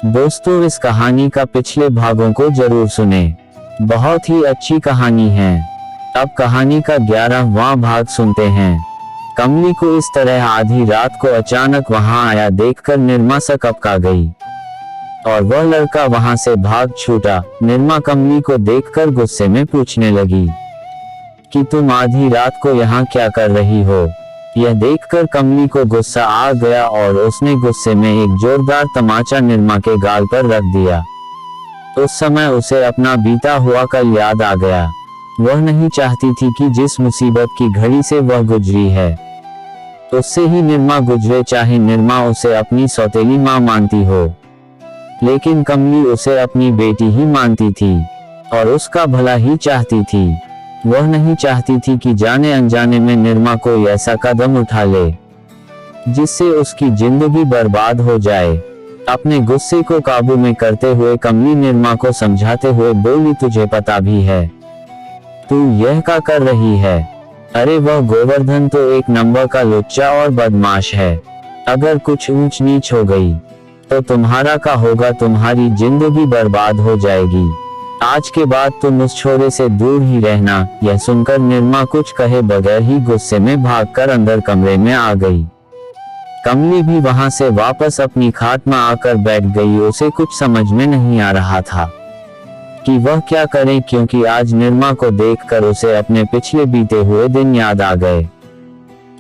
दोस्तों, इस कहानी का पिछले भागों को जरूर सुने। बहुत ही अच्छी कहानी है। अब कहानी का 11वां भाग सुनते हैं। कमली को इस तरह आधी रात को अचानक वहां आया देखकर निर्मा सकपका गई और वह लड़का वहां से भाग छूटा। निर्मा कमली को देखकर गुस्से में पूछने लगी कि तुम आधी रात को यहाँ क्या कर रही हो। यह देखकर कमली को गुस्सा आ गया और उसने गुस्से में एक जोरदार तमाचा निर्मा के गाल पर रख दिया। उस समय उसे अपना बीता हुआ कल याद आ गया। वह नहीं चाहती थी कि जिस मुसीबत की घड़ी से वह गुजरी है उससे ही निर्मा गुजरे, चाहे निर्मा उसे अपनी सौतेली मां मानती हो। लेकिन कमली उसे अपनी बेटी ही मानती थी और उसका भला ही चाहती थी। वह नहीं चाहती थी कि जाने अनजाने में निर्मा कोई ऐसा कदम उठा ले जिससे उसकी जिंदगी बर्बाद हो जाए। अपने गुस्से को काबू में करते हुए कमली निर्मा को समझाते हुए बोली, तुझे पता भी है तू यह क्या कर रही है? अरे वह गोवर्धन तो एक नंबर का लुच्चा और बदमाश है। अगर कुछ ऊंच नीच हो गई तो तुम्हारा क्या होगा, तुम्हारी जिंदगी बर्बाद हो जाएगी। आज के बाद तुम उस छोरे से दूर ही रहना। यह सुनकर निर्मा कुछ कहे बगैर ही गुस्से में भागकर अंदर कमरे में आ गई। कमली भी वहां से वापस अपनी खाट में आकर बैठ गई। उसे कुछ समझ में नहीं आ रहा था कि वह क्या करे, क्योंकि आज निर्मा को देखकर उसे अपने पिछले बीते हुए दिन याद आ गए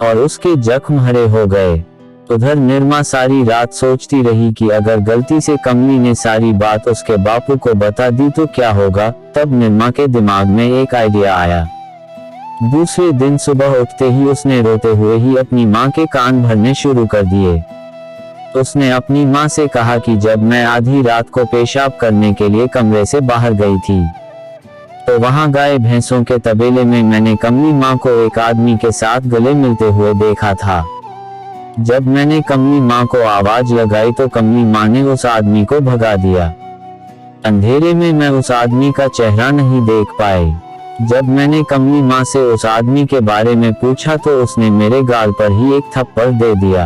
और उसके जख्म हरे हो गए। उधर निर्मा सारी रात सोचती रही कि अगर गलती से कमली ने सारी बात उसके बापू को बता दी तो क्या होगा। तब निर्मा के दिमाग में एक आइडिया आया। दूसरे दिन सुबह उठते ही उसने रोते हुए ही अपनी माँ के कान भरने शुरू कर दिए। उसने अपनी माँ से कहा कि जब मैं आधी रात को पेशाब करने के लिए कमरे से बाहर गई थी तो वहां गाय भैंसों के तबेले में मैंने कमली माँ को एक आदमी के साथ गले मिलते हुए देखा था। जब मैंने कमली माँ को आवाज लगाई तो कमली माँ ने उस आदमी को भगा दिया। अंधेरे में मैं उस आदमी का चेहरा नहीं देख पाई। जब मैंने कमली माँ से उस आदमी के बारे में पूछा तो उसने मेरे गाल पर ही एक थप्पड़ दे दिया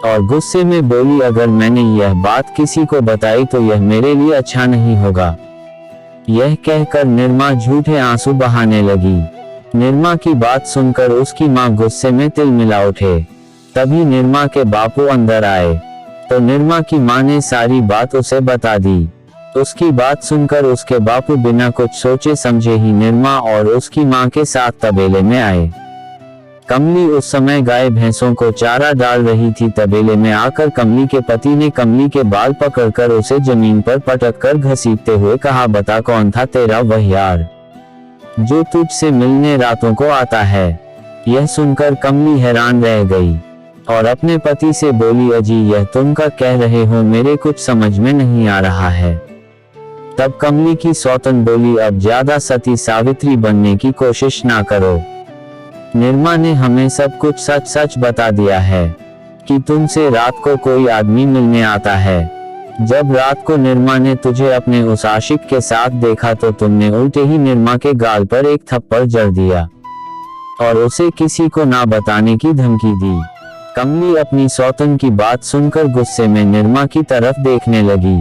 और गुस्से में बोली, अगर मैंने यह बात किसी को बताई तो यह मेरे लिए अच्छा नहीं होगा। यह कहकर निर्मा झूठे आंसू बहाने लगी। निर्मा की बात सुनकर उसकी माँ गुस्से में तिलमिला उठे। तभी निर्मा के बापू अंदर आए तो निर्मा की माँ ने सारी बात उसे बता दी। उसकी बात सुनकर उसके बापू बिना कुछ सोचे समझे ही निर्मा और उसकी माँ के साथ तबेले में आए। कमली उस समय गाय भैंसों को चारा डाल रही थी। तबेले में आकर कमली के पति ने कमली के बाल पकड़कर उसे जमीन पर पटक कर घसीटते हुए कहा, बता कौन था तेरा वह यार जो तुझसे मिलने रातों को आता है। यह सुनकर कमली हैरान रह गई और अपने पति से बोली, अजी यह तुम क्या कह रहे हो, मेरे कुछ समझ में नहीं आ रहा है। तब कमली की सौतन बोली, अब ज्यादा सती सावित्री बनने की कोशिश ना करो। निर्मा ने हमें सब कुछ सच सच बता दिया है कि तुमसे रात को कोई आदमी मिलने आता है। जब रात को निर्मा ने तुझे अपने उस आशिक के साथ देखा तो तुमने उल्टे ही निर्मा के गाल पर एक थप्पड़ जड़ दिया और उसे किसी को ना बताने की धमकी दी। कमली अपनी सौतन की बात सुनकर गुस्से में निर्मा की तरफ देखने लगी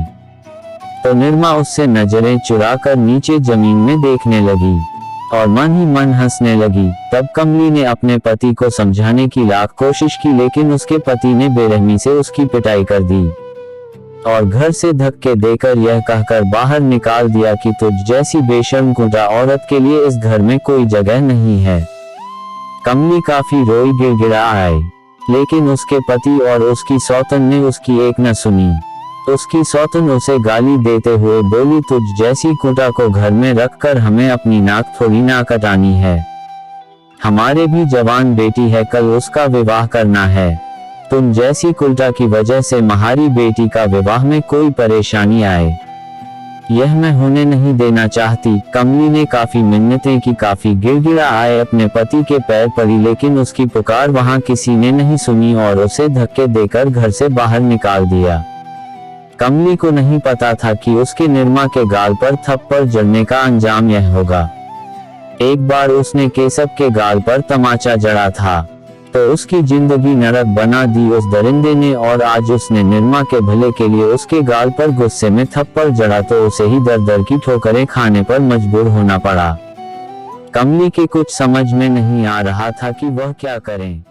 तो निर्मा उससे नजरें चुराकर नीचे जमीन में देखने लगी और मन ही मन हंसने लगी। तब कमली ने अपने पति को समझाने की लाख कोशिश की, लेकिन उसके पति ने बेरहमी से उसकी पिटाई कर दी और घर से धक्के देकर यह कहकर बाहर निकाल दिया कि तुझ जैसी बेशर्म गुंडा औरत के लिए इस घर में कोई जगह नहीं है। कमली काफी रोई गिड़गिड़ा आई, लेकिन उसके पति और उसकी सौतन ने उसकी एक न सुनी। उसकी सौतन उसे गाली देते हुए बोली, तुझ जैसी कुंटा को घर में रखकर हमें अपनी नाक थोड़ी ना कटानी है। हमारे भी जवान बेटी है, कल उसका विवाह करना है। तुम जैसी कुंटा की वजह से हमारी बेटी का विवाह में कोई परेशानी आए, यह मैं होने नहीं देना चाहती। कमली ने काफी मिन्नतें की, काफी गिड़गिड़ा आए, अपने पति के पैर पड़ी, लेकिन उसकी पुकार वहां किसी ने नहीं सुनी और उसे धक्के देकर घर से बाहर निकाल दिया। कमली को नहीं पता था कि उसके निर्मा के गाल पर थप्पड़ जड़ने का अंजाम यह होगा। एक बार उसने केशव के गाल पर तमाचा जड़ा था तो उसकी जिंदगी नरक बना दी उस दरिंदे ने, और आज उसने निरमा के भले के लिए उसके गाल पर गुस्से में थप्पड़ जड़ा तो उसे ही दर दर की ठोकरें खाने पर मजबूर होना पड़ा। कमली के कुछ समझ में नहीं आ रहा था कि वह क्या करें।